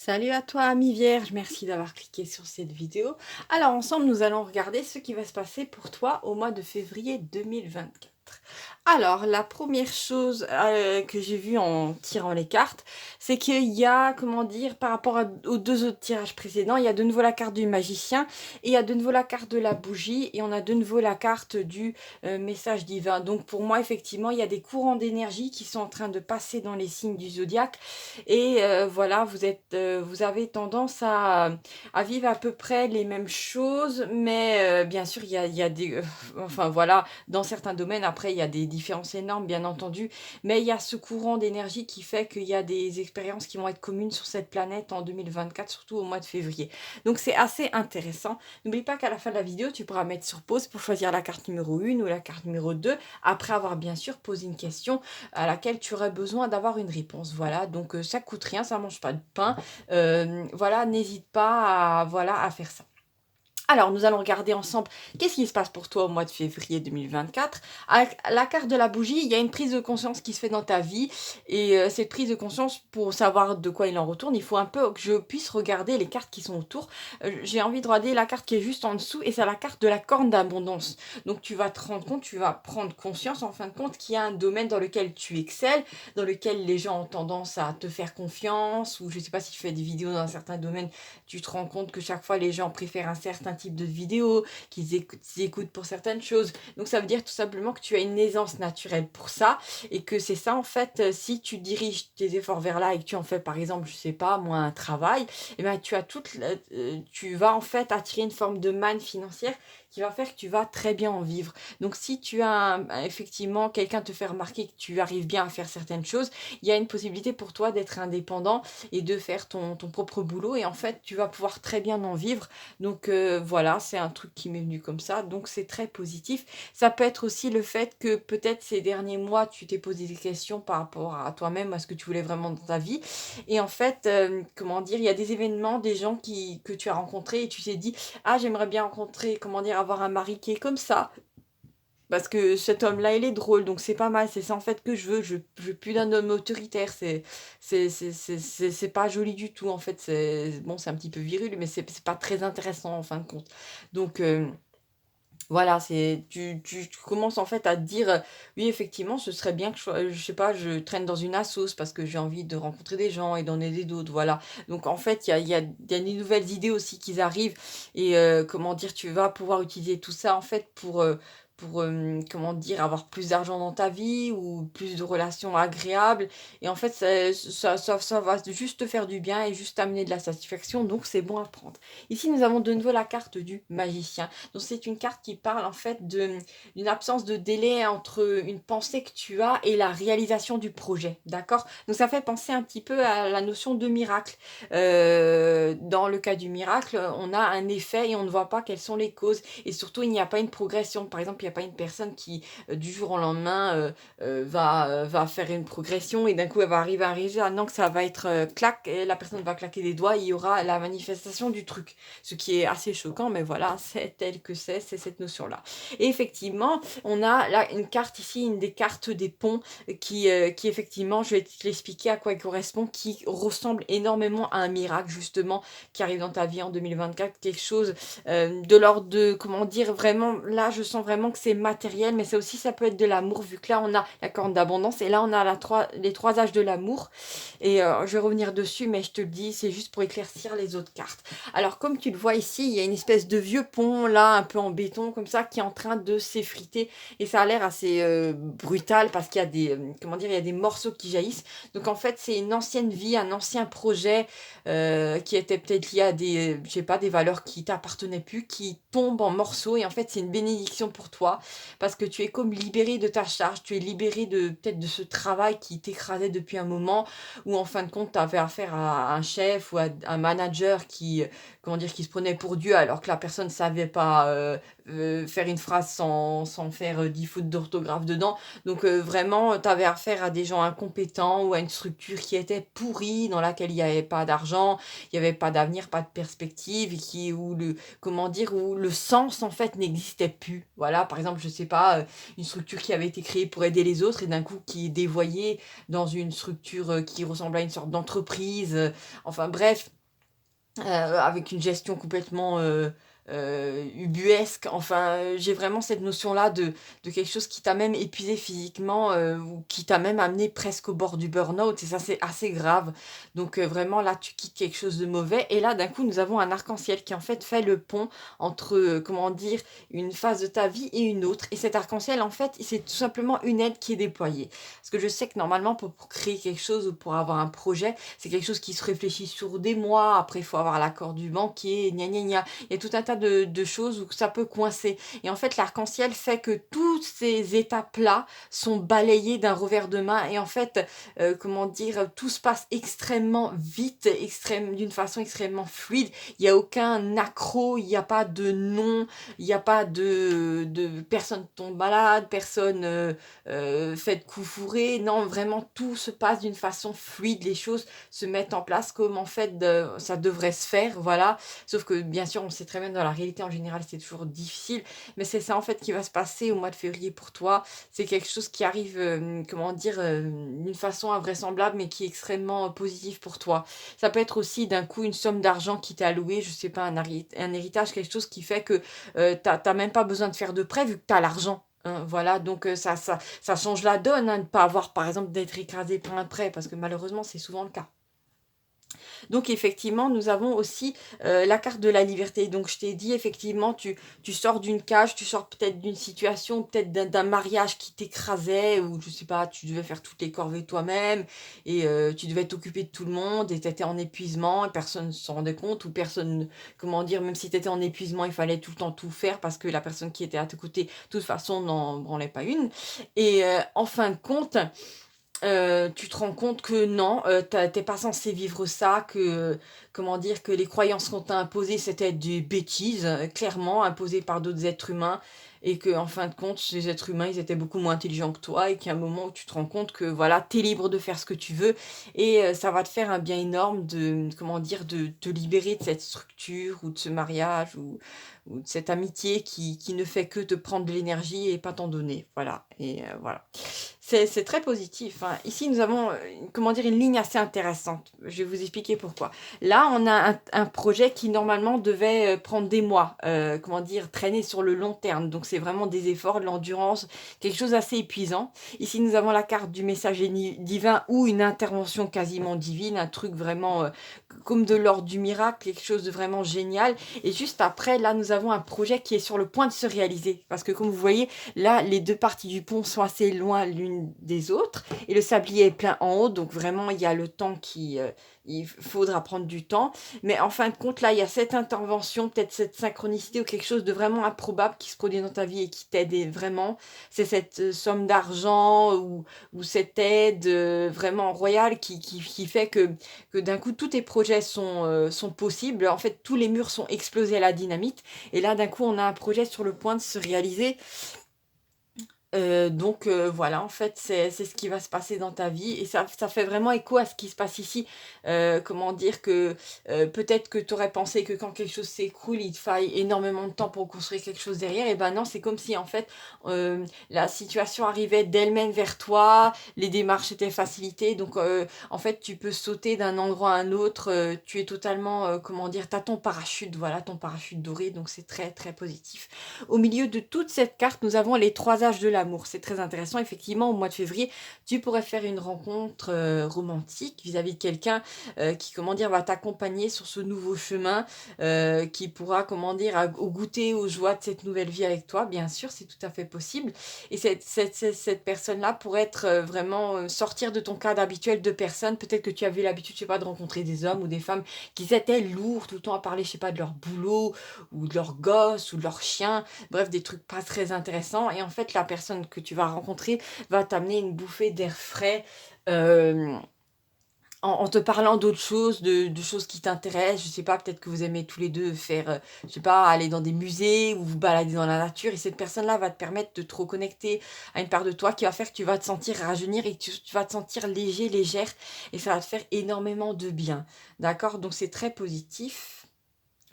Salut à toi, ami Vierge, merci d'avoir cliqué sur cette vidéo. Alors ensemble, nous allons regarder ce qui va se passer pour toi au mois de février 2024. Alors, la première chose que j'ai vue en tirant les cartes, c'est qu'il y a, comment dire, par rapport aux deux autres tirages précédents, il y a de nouveau la carte du magicien et il y a de nouveau la carte de la bougie et on a de nouveau la carte du message divin. Donc pour moi, effectivement, il y a des courants d'énergie qui sont en train de passer dans les signes du zodiaque et voilà, vous avez tendance à vivre à peu près les mêmes choses, mais bien sûr, il y a des... enfin voilà, dans certains domaines, après, il y a des différences énormes, bien entendu, mais il y a ce courant d'énergie qui fait qu'il y a des expériences qui vont être communes sur cette planète en 2024, surtout au mois de février. Donc c'est assez intéressant. N'oublie pas qu'à la fin de la vidéo, tu pourras mettre sur pause pour choisir la carte numéro 1 ou la carte numéro 2, après avoir bien sûr posé une question à laquelle tu aurais besoin d'avoir une réponse. Voilà, donc ça coûte rien, ça mange pas de pain. Voilà, n'hésite pas à faire ça. Alors, nous allons regarder ensemble qu'est-ce qui se passe pour toi au mois de février 2024. Avec la carte de la bougie, il y a une prise de conscience qui se fait dans ta vie. Et cette prise de conscience, pour savoir de quoi il en retourne, il faut un peu que je puisse regarder les cartes qui sont autour. J'ai envie de regarder la carte qui est juste en dessous et c'est la carte de la corne d'abondance. Donc, tu vas te rendre compte, tu vas prendre conscience en fin de compte qu'il y a un domaine dans lequel tu excelles, dans lequel les gens ont tendance à te faire confiance, ou je ne sais pas si tu fais des vidéos dans un certain domaine, tu te rends compte que chaque fois les gens préfèrent un certain type de vidéo, qu'ils écoutent pour certaines choses. Donc ça veut dire tout simplement que tu as une aisance naturelle pour ça et que c'est ça en fait, si tu diriges tes efforts vers là et que tu en fais par exemple, je sais pas, moi un travail, et ben tu vas en fait attirer une forme de manne financière qui va faire que tu vas très bien en vivre. Donc si tu as effectivement quelqu'un te fait remarquer que tu arrives bien à faire certaines choses, il y a une possibilité pour toi d'être indépendant et de faire ton propre boulot et en fait tu vas pouvoir très bien en vivre. Donc voilà, c'est un truc qui m'est venu comme ça, donc c'est très positif. Ça peut être aussi le fait que peut-être ces derniers mois tu t'es posé des questions par rapport à toi-même, à ce que tu voulais vraiment dans ta vie et en fait, comment dire, il y a des événements, des gens que tu as rencontrés et tu t'es dit: «Ah j'aimerais bien rencontrer, comment dire, avoir un mari qui est comme ça». Parce que cet homme-là, il est drôle, donc c'est pas mal. C'est ça en fait que je veux. Je veux plus d'un homme autoritaire. C'est pas joli du tout en fait. C'est bon, c'est un petit peu viril, mais c'est pas très intéressant en fin de compte. Donc voilà, tu commences en fait à te dire oui, effectivement, ce serait bien que je sais pas, je traîne dans une assos parce que j'ai envie de rencontrer des gens et d'en aider d'autres. Voilà. Donc en fait, il y a des nouvelles idées aussi qui arrivent et comment dire, tu vas pouvoir utiliser tout ça en fait pour comment dire, avoir plus d'argent dans ta vie ou plus de relations agréables. Et en fait, ça va juste te faire du bien et juste t'amener de la satisfaction. Donc c'est bon à prendre. Ici, nous avons de nouveau la carte du magicien. Donc c'est une carte qui parle en fait d'une absence de délai entre une pensée que tu as et la réalisation du projet, d'accord? Donc ça fait penser un petit peu à la notion de miracle. Dans le cas du miracle, on a un effet et on ne voit pas quelles sont les causes. Et surtout, il n'y a pas une progression. Par exemple, il n'y a pas une personne qui, du jour au lendemain, va faire une progression et d'un coup, elle va arriver à un résultat. Non, que ça va être clac, et la personne va claquer des doigts et il y aura la manifestation du truc. Ce qui est assez choquant, mais voilà, c'est tel que c'est cette notion-là. Et effectivement, on a là une carte ici, une des cartes des ponts, qui effectivement, je vais te l'expliquer à quoi elle correspond, qui ressemble énormément à un miracle, justement, qui arrive dans ta vie en 2024, quelque chose de l'ordre de, comment dire, vraiment, là, je sens vraiment que c'est matériel, mais ça aussi, ça peut être de l'amour, vu que là, on a la corne d'abondance, et là, on a les trois âges de l'amour, et je vais revenir dessus, mais je te le dis, c'est juste pour éclaircir les autres cartes. Alors, comme tu le vois ici, il y a une espèce de vieux pont, là, un peu en béton, comme ça, qui est en train de s'effriter. Et ça a l'air assez brutal, parce qu'il y a des, comment dire, il y a des morceaux qui jaillissent. Donc, en fait, c'est une ancienne vie, un ancien projet qui était peut-être lié à des, je sais pas, des valeurs qui t'appartenaient plus, qui tombent en morceaux. Et en fait, c'est une bénédiction pour toi, parce que tu es comme libéré de ta charge, tu es libéré de peut-être de ce travail qui t'écrasait depuis un moment, où en fin de compte, tu avais affaire à un chef ou à un manager qui, comment dire, qui se prenait pour Dieu alors que la personne ne savait pas faire une phrase sans faire 10 fautes d'orthographe dedans. Donc vraiment, tu avais affaire à des gens incompétents ou à une structure qui était pourrie, dans laquelle il n'y avait pas d'argent, il n'y avait pas d'avenir, pas de perspective, et où comment dire, où le sens en fait n'existait plus. Voilà, par exemple, je sais pas, une structure qui avait été créée pour aider les autres et d'un coup qui est dévoyée dans une structure qui ressemble à une sorte d'entreprise. Enfin bref, avec une gestion complètement ubuesque. Enfin, j'ai vraiment cette notion-là de quelque chose qui t'a même épuisé physiquement ou qui t'a même amené presque au bord du burn-out. Et ça, c'est assez grave. Donc, vraiment, là, tu quittes quelque chose de mauvais. Et là, d'un coup, nous avons un arc-en-ciel qui, en fait, fait le pont entre, comment dire, une phase de ta vie et une autre. Et cet arc-en-ciel, en fait, c'est tout simplement une aide qui est déployée. Parce que je sais que normalement, pour créer quelque chose ou pour avoir un projet, c'est quelque chose qui se réfléchit sur des mois. Après, il faut avoir l'accord du banquier, gna gna gna. Il y a tout un tas de choses où ça peut coincer. Et en fait, l'arc-en-ciel fait que toutes ces étapes-là sont balayées d'un revers de main. Et en fait, comment dire, tout se passe extrêmement vite, d'une façon extrêmement fluide. Il n'y a aucun accroc, il n'y a pas de nom, il n'y a pas de personne tombe malade, personne fait de coups fourrés. Non, vraiment, tout se passe d'une façon fluide. Les choses se mettent en place comme en fait ça devrait se faire. Voilà. Sauf que bien sûr, on sait très bien dans la réalité en général, c'est toujours difficile. Mais c'est ça en fait qui va se passer au mois de février pour toi. C'est quelque chose qui arrive, comment dire, d'une façon invraisemblable, mais qui est extrêmement positif pour toi. Ça peut être aussi d'un coup une somme d'argent qui t'est allouée, je sais pas, un héritage, quelque chose qui fait que t'as même pas besoin de faire de prêt vu que tu as l'argent. Hein, voilà, donc ça change la donne, hein, de ne pas avoir, par exemple, d'être écrasé par un prêt, parce que malheureusement, c'est souvent le cas. Donc effectivement, nous avons aussi la carte de la liberté. Donc je t'ai dit, effectivement, tu sors d'une cage, tu sors peut-être d'une situation, peut-être d'un mariage qui t'écrasait, ou je sais pas, tu devais faire toutes les corvées toi-même, et tu devais t'occuper de tout le monde, et tu étais en épuisement, et personne ne s'en rendait compte, ou personne, comment dire, même si tu étais en épuisement, il fallait tout le temps tout faire, parce que la personne qui était à tes côtés, de toute façon, n'en branlait pas une. Et en fin de compte, tu te rends compte que non, tu pas censé vivre ça, que, comment dire, que les croyances qu'on t'a imposées, c'était des bêtises, clairement imposées par d'autres êtres humains, et que en fin de compte, ces êtres humains, ils étaient beaucoup moins intelligents que toi, et qu'il y a un moment où tu te rends compte que voilà, tu es libre de faire ce que tu veux, et ça va te faire un bien énorme de, comment dire, de te libérer de cette structure, ou de ce mariage, ou de cette amitié qui ne fait que te prendre de l'énergie et pas t'en donner. Voilà, et voilà. C'est très positif, hein. Ici, nous avons, comment dire, une ligne assez intéressante. Je vais vous expliquer pourquoi. Là, on a un projet qui, normalement, devait prendre des mois, comment dire, traîner sur le long terme. Donc, c'est vraiment des efforts, de l'endurance, quelque chose d'assez épuisant. Ici, nous avons la carte du messager divin ou une intervention quasiment divine, un truc vraiment comme de l'ordre du miracle, quelque chose de vraiment génial. Et juste après, là, nous avons un projet qui est sur le point de se réaliser. Parce que, comme vous voyez, là, les deux parties du pont sont assez loin l'une des autres et le sablier est plein en haut, donc vraiment il y a le temps il faudra prendre du temps. Mais en fin de compte, là, il y a cette intervention, peut-être cette synchronicité ou quelque chose de vraiment improbable qui se produit dans ta vie et qui t'aide vraiment. C'est cette somme d'argent ou cette aide vraiment royale qui fait que d'un coup tous tes projets sont possibles. En fait, tous les murs sont explosés à la dynamite. Et là, d'un coup, on a un projet sur le point de se réaliser. Donc voilà, en fait, c'est ce qui va se passer dans ta vie et ça fait vraiment écho à ce qui se passe ici. Comment dire que peut-être que tu aurais pensé que quand quelque chose s'écroule, il te faille énormément de temps pour construire quelque chose derrière. Et ben non, c'est comme si en fait la situation arrivait d'elle-même vers toi, les démarches étaient facilitées. Donc en fait, tu peux sauter d'un endroit à un autre. Tu es totalement, comment dire, t'as ton parachute, voilà, ton parachute doré. Donc c'est très très positif. Au milieu de toute cette carte, nous avons les trois âges de l'amour. C'est très intéressant. Effectivement, au mois de février, tu pourrais faire une rencontre romantique vis-à-vis de quelqu'un qui, comment dire, va t'accompagner sur ce nouveau chemin, qui pourra, comment dire, goûter aux joies de cette nouvelle vie avec toi. Bien sûr, c'est tout à fait possible. Et cette personne-là pourrait être vraiment sortir de ton cadre habituel de personnes. Peut-être que tu avais l'habitude, je sais pas, de rencontrer des hommes ou des femmes qui étaient lourds tout le temps à parler, je sais pas, de leur boulot ou de leur gosse ou de leur chien, bref, des trucs pas très intéressants. Et en fait, la personne que tu vas rencontrer va t'amener une bouffée d'air frais, euh, en te parlant d'autres choses, de choses qui t'intéressent. Je sais pas, peut-être que vous aimez tous les 2 faire, je sais pas, aller dans des musées ou vous balader dans la nature et cette personne-là va te permettre de te reconnecter à une part de toi qui va faire que tu vas te sentir rajeunir et que tu vas te sentir léger, légère et ça va te faire énormément de bien. D'accord? Donc c'est très positif.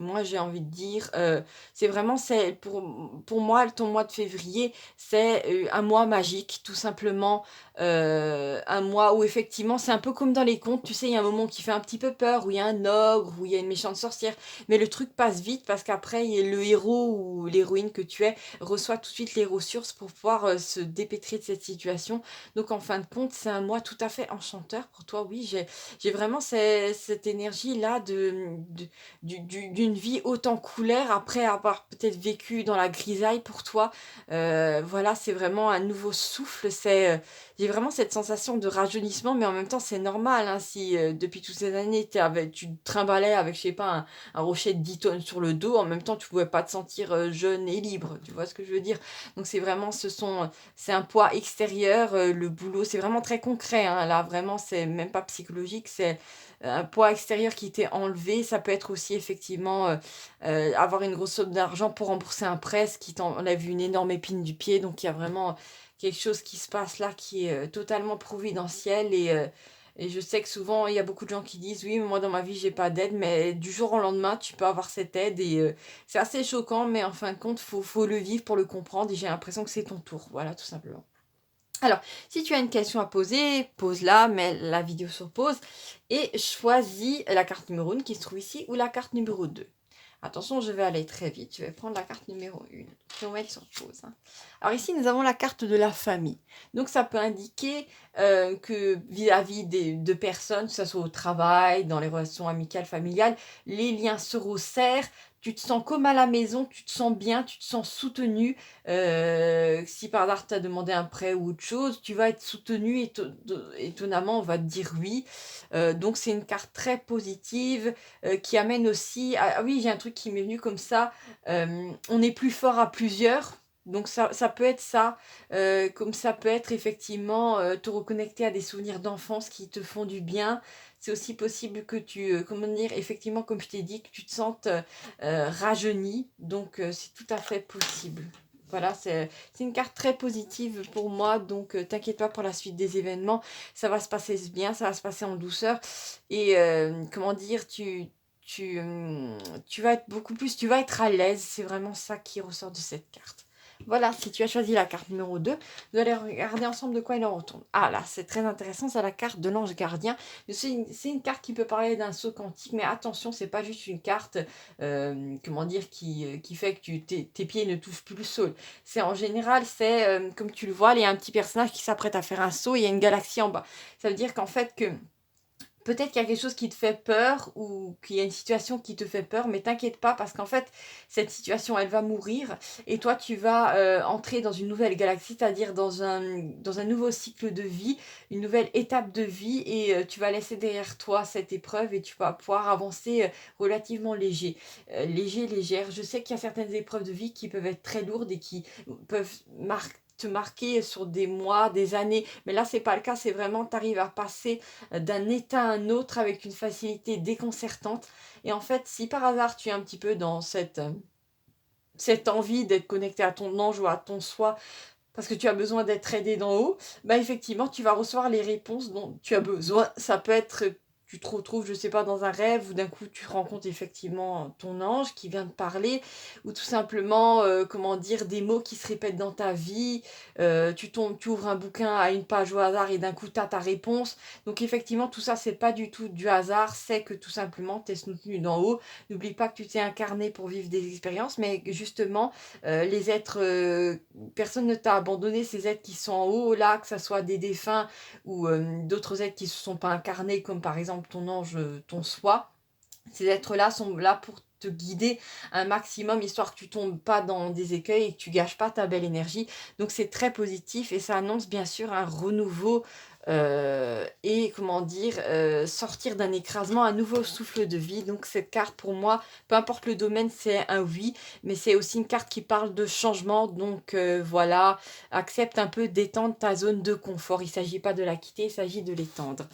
Moi, j'ai envie de dire, c'est vraiment c'est pour moi, ton mois de février, c'est, un mois magique, tout simplement. Un mois où effectivement, c'est un peu comme dans les contes, tu sais, il y a un moment qui fait un petit peu peur, où il y a un ogre, où il y a une méchante sorcière, mais le truc passe vite parce qu'après, il y a le héros ou l'héroïne que tu es reçoit tout de suite les ressources pour pouvoir, se dépêtrer de cette situation. Donc en fin de compte, c'est un mois tout à fait enchanteur pour toi. Oui, j'ai vraiment cette énergie-là d'une vie haute en couleurs après avoir peut-être vécu dans la grisaille pour toi. Voilà, c'est vraiment un nouveau souffle. J'ai vraiment cette sensation de rajeunissement, mais en même temps, c'est normal. Hein, si depuis toutes ces années, tu te trimballais avec, je sais pas, un rocher de 10 tonnes sur le dos, en même temps, tu pouvais pas te sentir jeune et libre. Tu vois ce que je veux dire? Donc, c'est vraiment, c'est un poids extérieur. Le boulot, c'est vraiment très concret. Hein, là, vraiment, c'est même pas psychologique. C'est un poids extérieur qui t'est enlevé. Ça peut être aussi effectivement avoir une grosse somme d'argent pour rembourser un prêt, ce qui t'enlève une énorme épine du pied. Donc il y a vraiment quelque chose qui se passe là qui est totalement providentiel et je sais que souvent il y a beaucoup de gens qui disent oui mais moi dans ma vie j'ai pas d'aide mais du jour au lendemain tu peux avoir cette aide et c'est assez choquant mais en fin de compte faut le vivre pour le comprendre et j'ai l'impression que c'est ton tour, voilà tout simplement. Alors, si tu as une question à poser, pose-la, mets la vidéo sur pause et choisis la carte numéro 1 qui se trouve ici ou la carte numéro 2. Attention, je vais aller très vite. Je vais prendre la carte numéro 1. Je vais mettre sur pause. Hein. Alors ici, nous avons la carte de la famille. Donc ça peut indiquer que vis-à-vis de personnes, que ce soit au travail, dans les relations amicales, familiales, les liens se resserrent. Tu te sens comme à la maison, tu te sens bien, tu te sens soutenu. Si par hasard tu as demandé un prêt ou autre chose, tu vas être soutenu et étonnamment on va te dire oui. Donc c'est une carte très positive qui amène aussi... Ah oui, j'ai un truc qui m'est venu comme ça. On est plus fort à plusieurs. Donc ça peut être ça, comme ça peut être effectivement te reconnecter à des souvenirs d'enfance qui te font du bien. C'est aussi possible que comment dire, effectivement, comme je t'ai dit, que tu te sentes rajeuni. Donc c'est tout à fait possible. Voilà, c'est une carte très positive pour moi, donc t'inquiète pas pour la suite des événements, ça va se passer bien, ça va se passer en douceur, et comment dire, tu vas être beaucoup plus, tu vas être à l'aise, c'est vraiment ça qui ressort de cette carte. Voilà, si tu as choisi la carte numéro 2, nous allons regarder ensemble de quoi il en retourne. Ah là, c'est très intéressant, c'est la carte de l'ange gardien. C'est une carte qui peut parler d'un saut quantique, mais attention, c'est pas juste une carte, comment dire, qui fait que tes pieds ne touchent plus le sol. C'est en général, c'est, comme tu le vois, il y a un petit personnage qui s'apprête à faire un saut, et il y a une galaxie en bas. Ça veut dire qu'en fait, peut-être qu'il y a quelque chose qui te fait peur ou qu'il y a une situation qui te fait peur, mais t'inquiète pas parce qu'en fait, cette situation, elle va mourir et toi, tu vas entrer dans une nouvelle galaxie, c'est-à-dire dans un nouveau cycle de vie, une nouvelle étape de vie et tu vas laisser derrière toi cette épreuve et tu vas pouvoir avancer relativement léger. Léger, légère. Je sais qu'il y a certaines épreuves de vie qui peuvent être très lourdes et qui peuvent te marquer sur des mois, des années, mais là c'est pas le cas, c'est vraiment tu arrives à passer d'un état à un autre avec une facilité déconcertante. Et en fait, si par hasard tu es un petit peu dans cette envie d'être connecté à ton ange ou à ton soi, parce que tu as besoin d'être aidé d'en haut, bah effectivement, tu vas recevoir les réponses dont tu as besoin. Ça peut être, tu te retrouves, je sais pas, dans un rêve, ou d'un coup tu rencontres effectivement ton ange qui vient de parler, ou tout simplement, comment dire, des mots qui se répètent dans ta vie, tu ouvres un bouquin à une page au hasard et d'un coup tu as ta réponse. Donc effectivement, tout ça, c'est pas du tout du hasard, c'est que tout simplement, tu es soutenu d'en haut. N'oublie pas que tu t'es incarné pour vivre des expériences, mais justement, les êtres, personne ne t'a abandonné, ces êtres qui sont en haut là, que ce soit des défunts ou d'autres êtres qui ne se sont pas incarnés, comme par exemple ton ange, ton soi. Ces êtres-là sont là pour te guider un maximum, histoire que tu tombes pas dans des écueils et que tu gâches pas ta belle énergie. Donc c'est très positif et ça annonce bien sûr un renouveau et comment dire, sortir d'un écrasement, un nouveau souffle de vie. Donc cette carte pour moi, peu importe le domaine, c'est un oui, mais c'est aussi une carte qui parle de changement. Donc voilà, accepte un peu d'étendre ta zone de confort. Il ne s'agit pas de la quitter, il s'agit de l'étendre.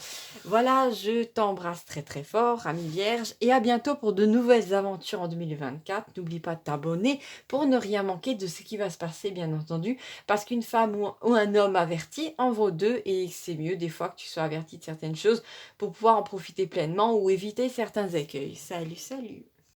Voilà, je t'embrasse très très fort, ami Vierge, et à bientôt pour de nouvelles aventures en 2024. N'oublie pas de t'abonner pour ne rien manquer de ce qui va se passer, bien entendu, parce qu'une femme ou un homme averti en vaut deux, et c'est mieux des fois que tu sois averti de certaines choses pour pouvoir en profiter pleinement ou éviter certains écueils. Salut, salut!